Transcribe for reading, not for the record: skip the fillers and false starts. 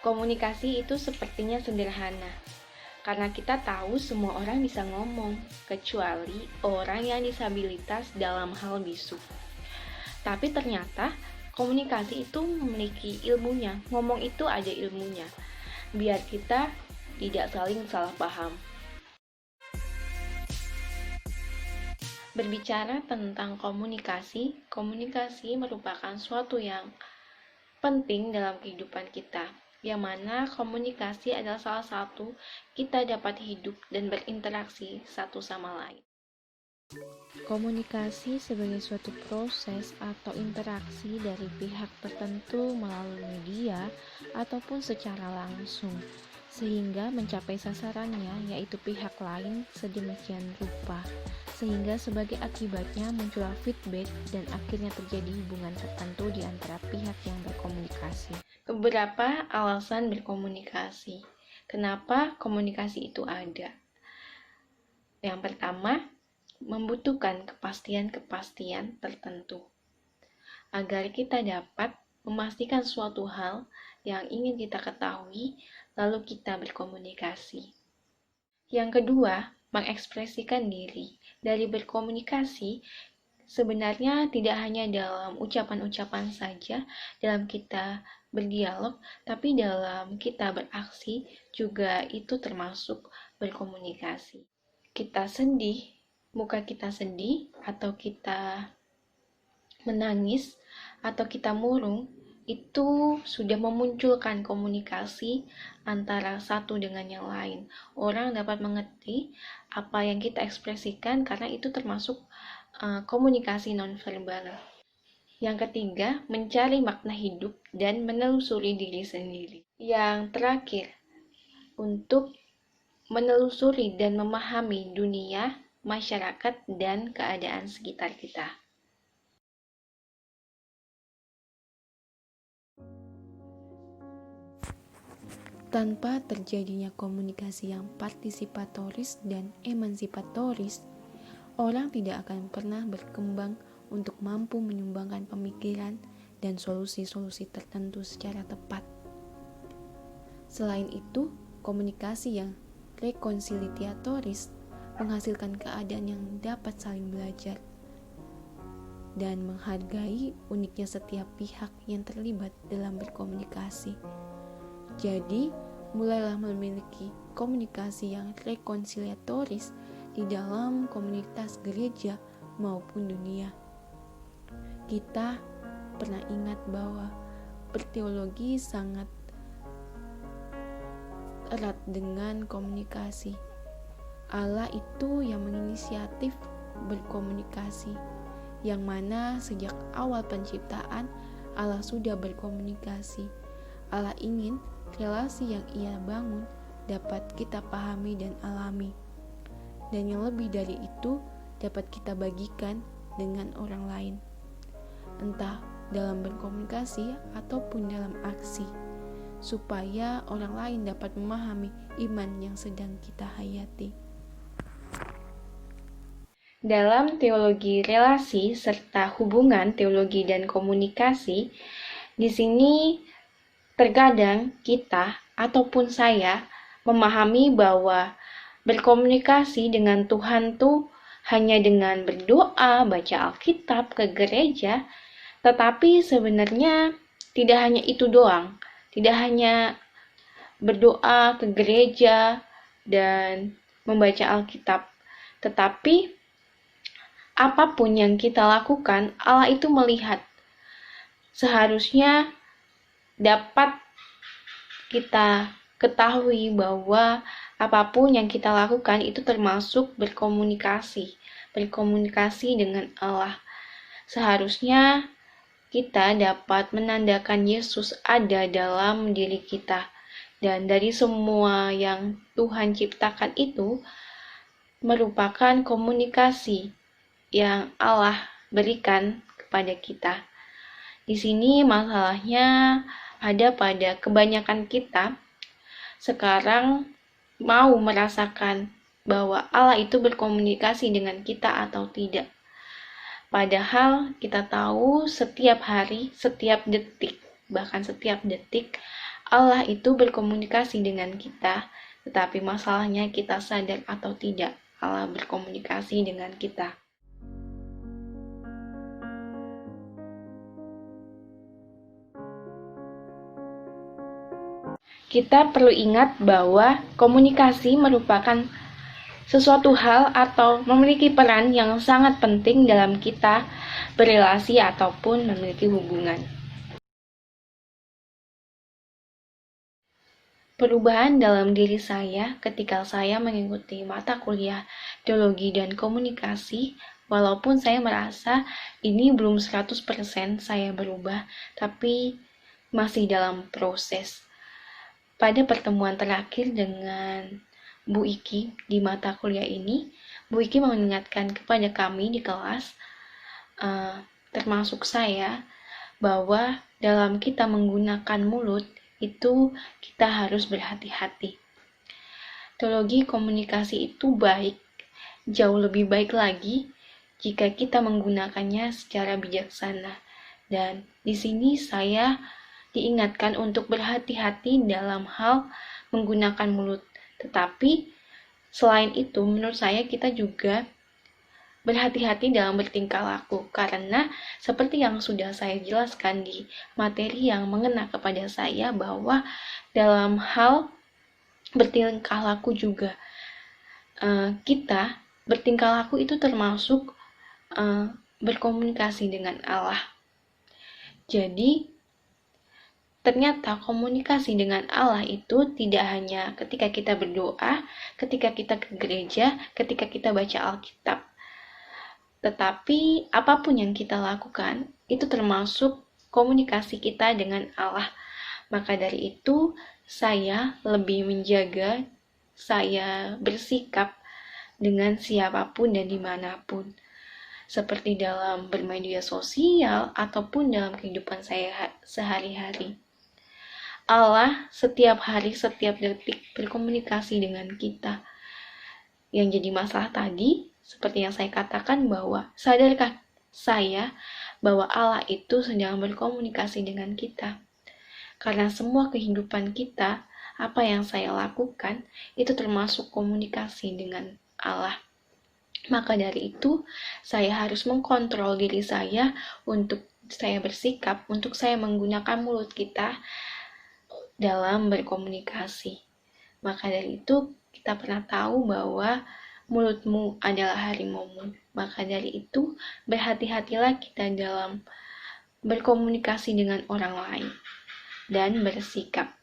Komunikasi itu sepertinya sederhana, karena kita tahu semua orang bisa ngomong, kecuali orang yang disabilitas dalam hal bisu. Tapi ternyata komunikasi itu memiliki ilmunya, ngomong itu ada ilmunya, biar kita tidak saling salah paham. Berbicara tentang komunikasi merupakan suatu yang penting dalam kehidupan kita, yang mana komunikasi adalah salah satu kita dapat hidup dan berinteraksi satu sama lain. Komunikasi sebagai suatu proses atau interaksi dari pihak tertentu melalui media ataupun secara langsung, sehingga mencapai sasarannya yaitu pihak lain sedemikian rupa, sehingga sebagai akibatnya muncul feedback dan akhirnya terjadi hubungan tertentu di antara pihak yang berkomunikasi. Beberapa alasan berkomunikasi. Kenapa komunikasi itu ada? Yang pertama, membutuhkan kepastian-kepastian tertentu agar kita dapat memastikan suatu hal yang ingin kita ketahui, lalu kita berkomunikasi. Yang kedua, mengekspresikan diri. Dari berkomunikasi, sebenarnya tidak hanya dalam ucapan-ucapan saja, dalam kita berdialog, tapi dalam kita beraksi juga itu termasuk berkomunikasi. Kita sedih, muka kita sedih, atau kita menangis, atau kita murung, itu sudah memunculkan komunikasi antara satu dengan yang lain. Orang dapat mengerti apa yang kita ekspresikan karena itu termasuk komunikasi nonverbal. Yang ketiga, mencari makna hidup dan menelusuri diri sendiri. Yang terakhir, untuk menelusuri dan memahami dunia, masyarakat, dan keadaan sekitar kita. Tanpa terjadinya komunikasi yang partisipatoris dan emansipatoris, orang tidak akan pernah berkembang untuk mampu menyumbangkan pemikiran dan solusi-solusi tertentu secara tepat. Selain itu, komunikasi yang rekonsiliatoris menghasilkan keadaan yang dapat saling belajar dan menghargai uniknya setiap pihak yang terlibat dalam berkomunikasi. Jadi, mulailah memiliki komunikasi yang rekonsiliatoris di dalam komunitas gereja maupun dunia. Kita pernah ingat bahwa berteologi sangat erat dengan komunikasi. Allah itu yang menginisiatif berkomunikasi, yang mana sejak awal penciptaan Allah sudah berkomunikasi. Allah ingin relasi yang ia bangun dapat kita pahami dan alami, dan yang lebih dari itu dapat kita bagikan dengan orang lain, entah dalam berkomunikasi ataupun dalam aksi, supaya orang lain dapat memahami iman yang sedang kita hayati. Dalam teologi relasi serta hubungan teologi dan komunikasi, di sini terkadang kita ataupun saya memahami bahwa berkomunikasi dengan Tuhan tuh hanya dengan berdoa, baca Alkitab, ke gereja, tetapi sebenarnya tidak hanya itu doang. Tidak hanya berdoa ke gereja dan membaca Alkitab, tetapi apapun yang kita lakukan, Allah itu melihat. Seharusnya dapat kita ketahui bahwa apapun yang kita lakukan itu termasuk berkomunikasi dengan Allah. Seharusnya kita dapat menandakan Yesus ada dalam diri kita, dan dari semua yang Tuhan ciptakan itu merupakan komunikasi yang Allah berikan kepada kita. Di sini masalahnya ada pada kebanyakan kita sekarang mau merasakan bahwa Allah itu berkomunikasi dengan kita atau tidak. Padahal kita tahu setiap hari, setiap detik, bahkan setiap detik Allah itu berkomunikasi dengan kita, tetapi masalahnya kita sadar atau tidak Allah berkomunikasi dengan kita. Kita perlu ingat bahwa komunikasi merupakan sesuatu hal atau memiliki peran yang sangat penting dalam kita berrelasi ataupun memiliki hubungan. Perubahan dalam diri saya ketika saya mengikuti mata kuliah teologi dan komunikasi, walaupun saya merasa ini belum 100% saya berubah, tapi masih dalam proses. Pada pertemuan terakhir dengan Bu Iki di mata kuliah ini, Bu Iki mengingatkan kepada kami di kelas, termasuk saya, bahwa dalam kita menggunakan mulut, itu kita harus berhati-hati. Teologi komunikasi itu baik, jauh lebih baik lagi jika kita menggunakannya secara bijaksana. Dan di sini saya diingatkan untuk berhati-hati dalam hal menggunakan mulut. Tetapi selain itu, menurut saya kita juga berhati-hati dalam bertingkah laku, karena seperti yang sudah saya jelaskan di materi yang mengena kepada saya, bahwa dalam hal bertingkah laku juga kita bertingkah laku itu termasuk berkomunikasi dengan Allah. Jadi ternyata komunikasi dengan Allah itu tidak hanya ketika kita berdoa, ketika kita ke gereja, ketika kita baca Alkitab. Tetapi apapun yang kita lakukan, itu termasuk komunikasi kita dengan Allah. Maka dari itu, saya lebih menjaga, saya bersikap dengan siapapun dan dimanapun. Seperti dalam bermedia sosial, ataupun dalam kehidupan saya sehari-hari. Allah setiap hari, setiap detik berkomunikasi dengan kita. Yang jadi masalah tadi, seperti yang saya katakan, bahwa sadarkah saya bahwa Allah itu sedang berkomunikasi dengan kita? Karena semua kehidupan kita, apa yang saya lakukan, itu termasuk komunikasi dengan Allah. Maka dari itu, saya harus mengkontrol diri saya untuk saya bersikap, untuk saya menggunakan mulut kita dalam berkomunikasi. Maka dari itu, kita pernah tahu bahwa mulutmu adalah harimaumu. Maka dari itu, berhati-hatilah kita dalam berkomunikasi dengan orang lain dan bersikap.